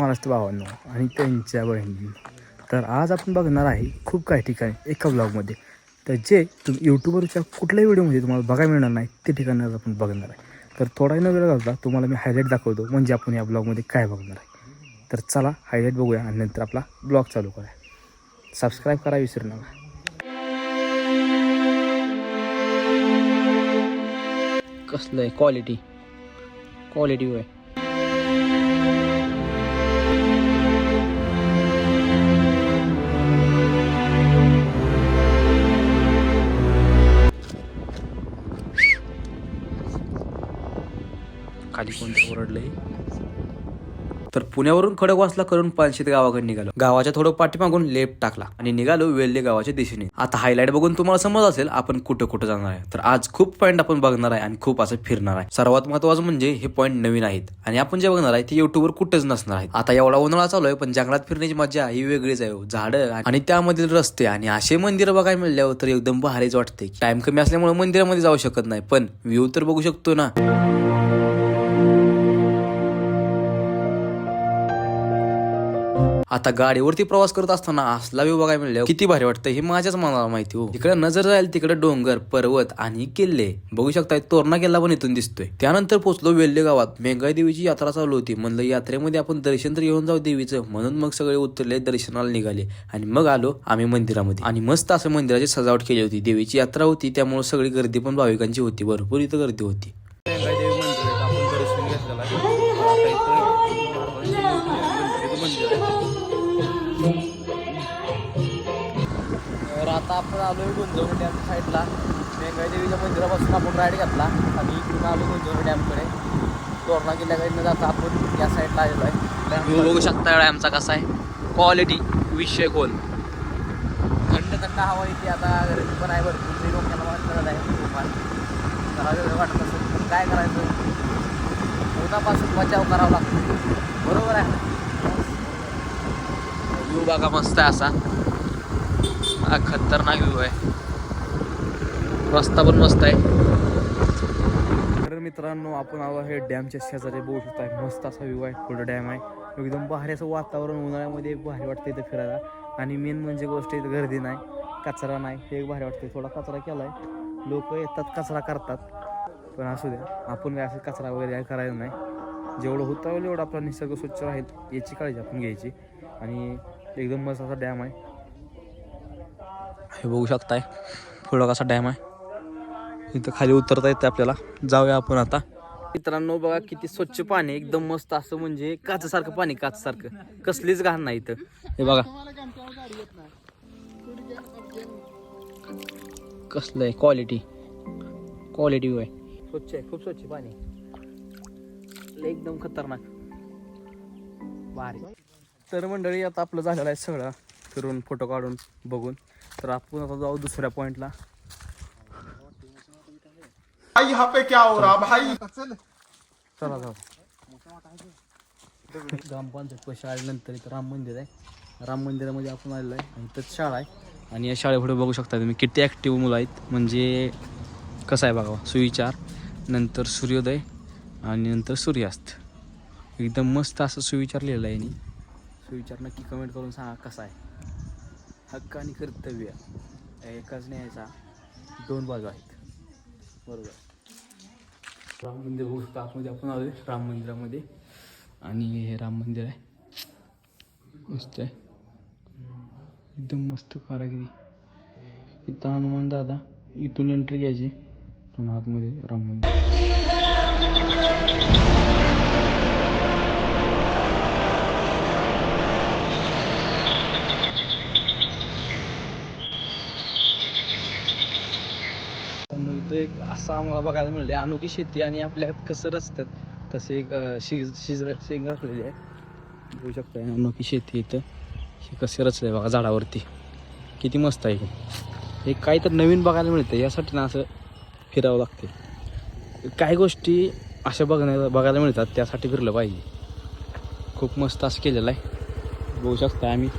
महाराष्ट्र भावांनो आणि त्यांच्या बहिणींनो. तर आज आपण बघणार आहे खूप काही ठिकाणी एका ब्लॉगमध्ये. तर जे तुम्ही यूट्यूबवरच्या कुठल्याही व्हिडिओमध्ये तुम्हाला बघायला मिळणार नाही ते ठिकाणी आज आपण बघणार आहे. तर थोडाही न वेळ घालता तुम्हाला मी हायलाईट दाखवतो म्हणजे आपण या ब्लॉगमध्ये काय बघणार आहे. तर चला हायलाईट बघूया आणि नंतर आपला ब्लॉग चालू करूया. सबस्क्राईब करा विसरू नका. कसलं आहे क्वालिटी आहे. खाली कोणतं ओरडलंय. तर पुण्यावरून खडकवासला करून पानशेत गावाकडे निघालो. गावाच्या थोडं पाठीमागून लेफ्ट टाकला आणि निघालो वेल्हे गावाच्या दिशेने. आता हायलाइट बघून तुम्हाला समज असेल आपण कुठं कुठं जाणार आहे. तर आज खूप पॉईंट आपण बघणार आहे आणि खूप असं फिरणार आहे. सर्वात महत्त्वाचं म्हणजे हे पॉईंट नवीन आहेत आणि आपण जे बघणार आहे ते युट्यूबवर कुठंच नसणार आहेत. आता एवढा उन्हाळा चालू आहे पण जंगलात फिरण्याची मजा ही वेगळीच आहे. झाडं आणि त्यामधील रस्ते आणि असे मंदिर बघायला मिळल्यावर तर एकदम भारीच वाटते. टाइम कमी असल्यामुळे मंदिरामध्ये जाऊ शकत नाही पण व्ह्यू तर बघू शकतो ना. आता गाडीवरती प्रवास करत असताना असला व्ह्यू बघायला मिळाला किती भारी वाटतं हे माझ्याच मनाला माहिती हो. तिकडे नजर जाईल तिकडे डोंगर पर्वत आणि किल्ले बघू शकताय. तोरणा किल्ला पण इथून दिसतोय. त्यानंतर पोहोचलो वेल्हे गावात. मेंगाई देवीची यात्रा चालू होती. म्हणलं यात्रेमध्ये आपण दर्शन तर घेऊन जाऊ देवीचं. म्हणून मग सगळे उतरले दर्शनाला निघाले आणि मग आलो आम्ही मंदिरामध्ये. आणि मस्त असं मंदिराची सजावट केली होती. देवीची यात्रा होती त्यामुळे सगळी गर्दी पण भाविकांची होती. भरपूर इथं गर्दी होती. मेंगाई देवी मंदिर आपण दर्शन घेतलेलं आहे. तर आता आपण आलोय गुंजवणी डॅम साईडला. मेंगाई देवीच्या मंदिरापासून आपण राईड घेतला आणि इकडून आलो गुंजवणी डॅमकडे. तोरणा किल्ल्याकडे न जाता आपण या साईडला आलेलो आहे. व्ह्यू बघू शकता डॅमचा कसा आहे. क्वालिटी विषय खोल. थंड हवा येते. आता गर्दी पण आहे भरपूर. ते डोक्याला वाटत आहे तुफान. जरा वेगळं वाटत असेल पण काय करायचं. उन्हापासून बचाव करावा लागतो. बरोबर आहे. व्ह्यू बघा मस्त आहे असा. हा खतरनाक व्ह्यू आहे. रस्ता पण मस्त आहे. तर मित्रांनो आपण आलो हे डॅमच्या शेजारी बघू शकता. मस्त असा व्ह्यू आहे. पुढे डॅम आहे. एकदम भारी असं वातावरण. उन्हाळ्यामध्ये भारी वाटतं इथं फिरायला. आणि मेन म्हणजे गोष्ट इथं गर्दी नाही कचरा नाही हे भारी वाटते. थोडा कचरा केला आहे. लोक येतात कचरा करतात पण असू द्या आपण काय असं कचरा वगैरे काय करायचं नाही. जेवढं होतं एवढं आपला निसर्ग स्वच्छ राहील याची काळजी आपण घ्यायची. आणि एकदम मस्त असा डॅम आहे. हे बघू शकताय पुढं कसा डॅम आहे. इथं खाली उतरता येते आपल्याला. जाऊया आपण आता. मित्रांनो बघा किती स्वच्छ पाणी. एकदम मस्त असं म्हणजे काचसारखं पाणी. काचसारखं कसलीच घाण नाही इथं. हे बघा कसलं आहे. क्वालिटी आहे. स्वच्छ आहे. खूप स्वच्छ पाणी. एकदम खतरनाक भारी. तर मंडळी आता आपलं झालेलं आहे सगळं फिरून फोटो काढून बघून. तर आपण आता जाऊ दुसऱ्या पॉइंटला. यहाँ पे क्या हो रहा भाई. चला जाऊ. ग्रामपंचायत पैसे आल्यानंतर इथं राम मंदिर आहे. राम मंदिरामध्ये आपण आलेलो आहे आणि इथंच शाळा आहे. आणि या शाळेपुढे बघू शकता तुम्ही किती ॲक्टिव्ह मुलं आहेत. म्हणजे कसं आहे बघा. सुविचार नंतर सूर्योदय आणि नंतर सूर्यास्त. एकदम मस्त असं सुविचार लिहिलं आहे. यांनी सुविचार नक्की कमेंट करून सांगा कसा आहे. हक्क आणि कर्तव्य एकाच न्यायाचा दोन बाजू आहेत. बरोबर. राम मंदिर बघू शकता. आतमध्ये आपण आलो राम मंदिरामध्ये. आणि हे राम मंदिर आहे. मस्त आहे. एकदम मस्त कारागिरी. इथं हनुमान दादा. इथून एंट्री घ्यायची पण आतमध्ये राम मंदिर. एक असं आम्हाला बघायला मिळाले अनोखी शेती आणि आपल्या कसं रचतात तसे एक शेंग रचलेली आहे. बघू शकता अनोखी शेती. इथं हे कसे रचले बघा झाडावरती. किती मस्त आहे. हे काही तर नवीन बघायला मिळतं. यासाठी ना असं फिरावं लागते. काही गोष्टी अशा बघायला मिळतात त्यासाठी फिरलं पाहिजे. खूप मस्त असं केलेलं आहे. बघू शकता आम्ही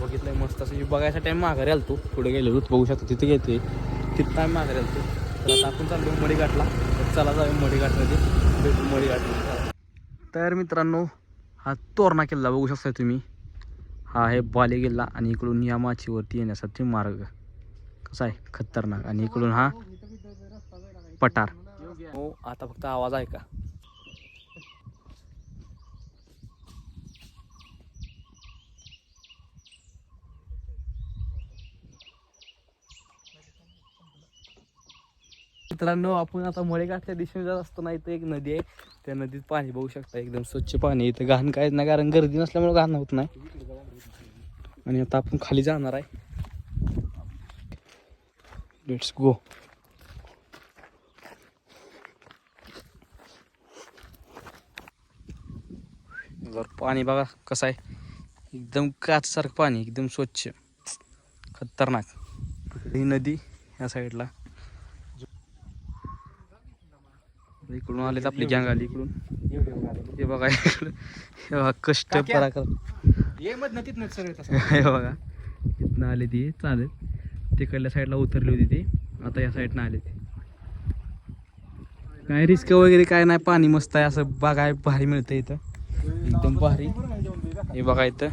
बघितलं आहे मस्त असं बघायसाठी आम्ही माघारी आलतो. पुढे गेलो बघू शकतो तिथे घेते तिथं आम्ही माघारी आलतो. तर आता आपण चाललो मडीघाटला. तर चला जाऊया मडीघाटमध्ये भेटू मडीघाटमध्ये. तर मित्रांनो हा तोरणा किल्ला बघू शकता तुम्ही. हा आहे बाले किल्ला आणि इकडून या माचीवरती येण्यासाठी मार्ग कसा आहे खतरनाक. आणि इकडून हा पठार. हो आता फक्त आवाज आहे का. मित्रांनो आपण आता मळेघाटच्या दिशेने जात असताना इथं एक नदी आहे. त्या नदीत पाणी बघू शकता एकदम स्वच्छ पाणी. इथं घाण काहीच नाही कारण गर्दी नसल्यामुळे घाण होत नाही. आणि आता आपण खाली जाणार आहे. Let's go. जर पाणी बघा कसं आहे एकदम काचसारखं पाणी एकदम स्वच्छ खतरनाक. ही नदी ह्या साईडला इकडून आलेत आपली गँग आली इकडून. हे बघा हे बघा कष्ट पराक्रम. हे बघा इथनं आले ती चालत तिकडल्या साईडला उतरली होती ती. आता या साईडनं आले ते. काय रिस्क वगैरे काय नाही. पाणी मस्त आहे असं बघाय भारी मिळतं इथं एकदम भारी. हे बघा इथं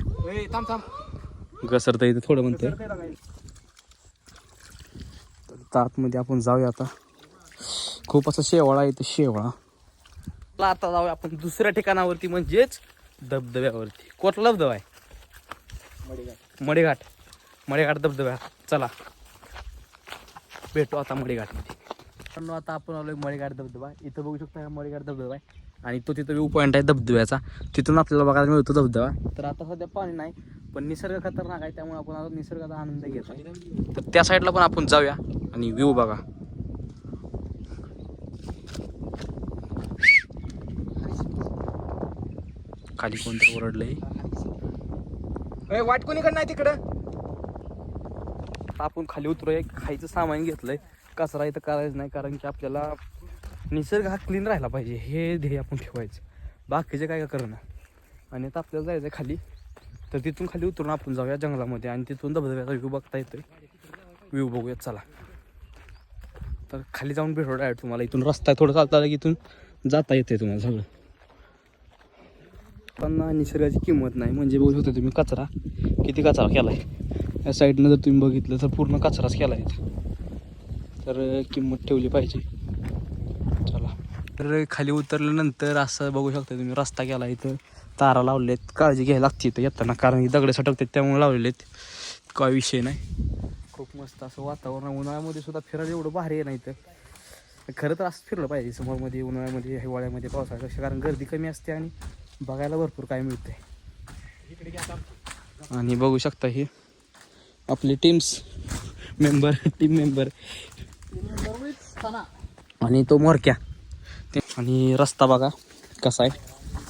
घसरतं इथं थोडं म्हणतंय. तर आतमध्ये आपण जाऊया आता. खूप असं शेवाळा इथं शेवाळा. आता जाऊया आपण दुसऱ्या ठिकाणावरती म्हणजेच धबधब्यावरती. कोणता धबधबा आहे. मडेघाट. मडेघाट धबधबा. चला भेटू आता मडेघाटमध्ये. आता आपण आलोय मडेघाट धबधबा. इथं बघू शकता हा मडेघाट धबधबा आहे आणि तो तिथं व्ह्यू पॉईंट आहे धबधब्याचा. तिथून आपल्याला बघायला मिळतो धबधबा. तर आता सध्या पाणी नाही पण निसर्ग खतरनाक आहे त्यामुळे आपण आता निसर्गाचा आनंद घेतो. तर त्या साईडला पण आपण जाऊया आणि व्ह्यू बघा. खाली कोणतं ओरडलंय. वाट कोणीकडे नाही तिकडं. आपण खाली उतरूया. खायचं सामान घेतलंय. कचरा इथं करायचं नाही कारण की आपल्याला निसर्ग हा क्लीन राहिला पाहिजे हे ध्येय आपण ठेवायचं. बाकीचे काय करणं. आणि आता आपल्याला जायचं खाली. तर तिथून खाली उतरून आपण जाऊया जंगलामध्ये आणि तिथून धबधब्याचा व्ह्यू बघता येतोय. व्ह्यू बघूयात चला. तर खाली जाऊन भेटू डायरेक्ट तुम्हाला. इथून रस्ता थोडं चालता की इथून जाता येते तुम्हाला सगळं. पण निसर्गाची किंमत नाही. म्हणजे बघू शकता तुम्ही कचरा किती कचरा केला आहे. या साईडनं जर तुम्ही बघितलं तर पूर्ण कचराच केला आहे. तर किंमत ठेवली पाहिजे. चला. तर खाली उतरल्यानंतर असं बघू शकता तुम्ही रस्ता केला. इथं तारा लावलेत. काळजी घ्यायला लागते इथं येताना कारण ही दगडे सटकतात त्यामुळे लावलेत. काय विषय नाही. खूप मस्त असं वातावरण. उन्हाळ्यामध्ये सुद्धा फिरायला एवढं भारी आहे. नाही तर खरं तर असं फिरलं पाहिजे समोरमध्ये उन्हाळ्यामध्ये हिवाळ्यामध्ये पावसाळ्यापेक्षा कारण गर्दी कमी असते आणि बघायला भरपूर काय मिळते. आणि बघू शकता हे आपले टीम मेंबर आणि तो मोरक्या. आणि रस्ता बघा कसा आहे.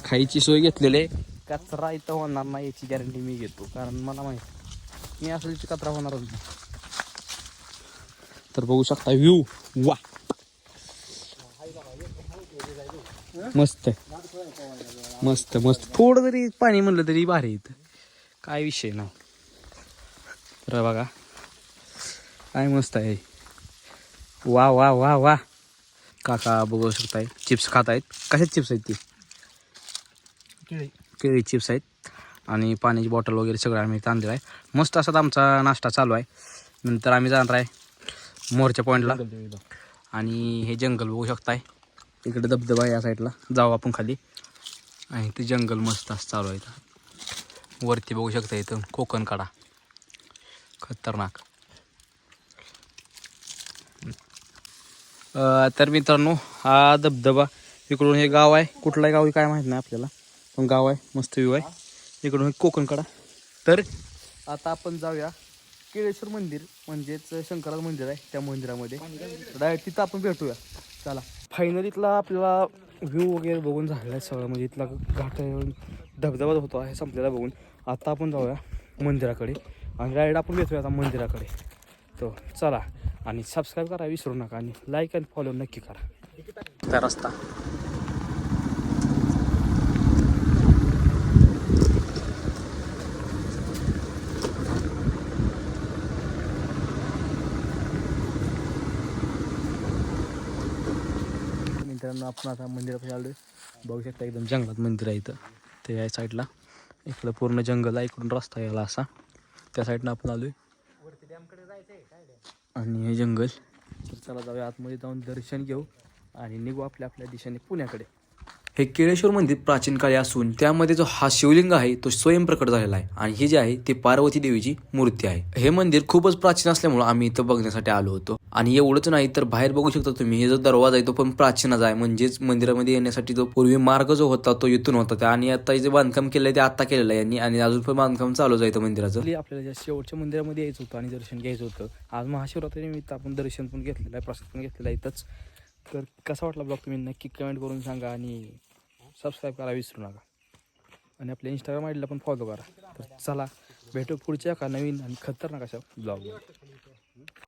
खायची सोय घेतलेली आहे. कचरा इथं होणार नाही याची गॅरंटी मी घेतो कारण मला माहिती मी असल्याची कचरा होणारच नाही. तर बघू शकता व्ह्यू. वा मस्त मस्त मस्त. थोडं जरी पाणी म्हणलं तरी भारी इथं काय विषय नाही. तर बघा काय मस्त आहे. वा वा वा वा. काका बघू शकताय चिप्स खात आहेत. कशाचे चिप्स आहेत ते. केळी चिप्स आहेत आणि पाण्याची बॉटल वगैरे सगळं आम्ही आणलेलं आहे. मस्त असाच आमचा नाश्ता चालू आहे. नंतर आम्ही जाणार आहे मोरच्या पॉईंटला. आणि हे जंगल बघू शकताय. इकडे धबधबा आहे या साईडला. जाऊ आपण खाली. आणि ते जंगल मस्त असं चालू आहे इथं. वरती बघू शकता इथं कोकण काढा खतरनाक. तर मित्रांनो हा धबधबा इकडून हे गाव आहे. कुठलं गाव काय माहीत नाही आपल्याला पण गाव आहे. मस्त व्ह्यू आहे. इकडून हे कोकण काढा. तर आता आपण जाऊया केळेश्वर मंदिर म्हणजेच शंकराचं मंदिर आहे त्या मंदिरामध्ये डायरेक्ट तिथं आपण भेटूया. चला. फायनली इथला आपल्याला व्ह्यू वगैरे बघून झालेला आहे सगळं. म्हणजे इथला घाट धबधबा होतो आहे संपलेला बघून. आता आपण जाऊया मंदिराकडे आणि डायरेक्ट आपण भेटूया आता मंदिराकडे. तो चला. आणि सबस्क्राईब करा विसरू नका आणि लाईक आणि फॉलो नक्की करा. त्या रस्ता मित्रांनो आपण आता मंदिरापाशी आलोय. बघू शकता एकदम जंगलात मंदिर आहे इथं. ते या साईडला इकडं पूर्ण जंगल आहे, इकडून रस्ता यायला असा त्या साईडनं आपण आलोय आणि हे जंगल. तर चला जाऊया आतमध्ये, जाऊन दर्शन घेऊ आणि निघू आपल्या आपल्या दिशेने पुण्याकडे. हे केळेश्वर मंदिर प्राचीन काळी असून त्यामध्ये जो हा शिवलिंग आहे तो स्वयंप्रकट झालेला आहे आणि हे जे आहे ते पार्वती देवीची मूर्ती आहे. हे मंदिर खूपच प्राचीन असल्यामुळे आम्ही इथं बघण्यासाठी आलो होतो. आणि एवढंच नाही तर बाहेर बघू शकता तुम्ही, हे जो दरवाजा आहे तो पण प्राचीनच आहे, म्हणजेच मंदिरामध्ये येण्यासाठी जो पूर्वी मार्ग जो होता तो इथून होता. आणि आता जे बांधकाम केलंय ते आता केलेलं आहे आणि अजून पण बांधकाम चालूच आहे मंदिराचं. आपल्याला ज्या शेवटच्या मंदिरामध्ये यायचं होतं आणि दर्शन घ्यायचं होतं. आज महाशिवरात्री निमित्त आपण दर्शन पण घेतलेलं आहे, प्रसाद पण घेतलेला आहे इथंच. तर कसा वाटला ब्लॉग तुम्ही नक्की कमेंट करून सांगा आणि सबस्क्राईब करायला विसरू नका आणि आपल्या इंस्टाग्राम आयडीला पण फॉलो करा. तर चला भेटू पुढच्या का नवीन आणि खतरनाक अशा ब्लॉग.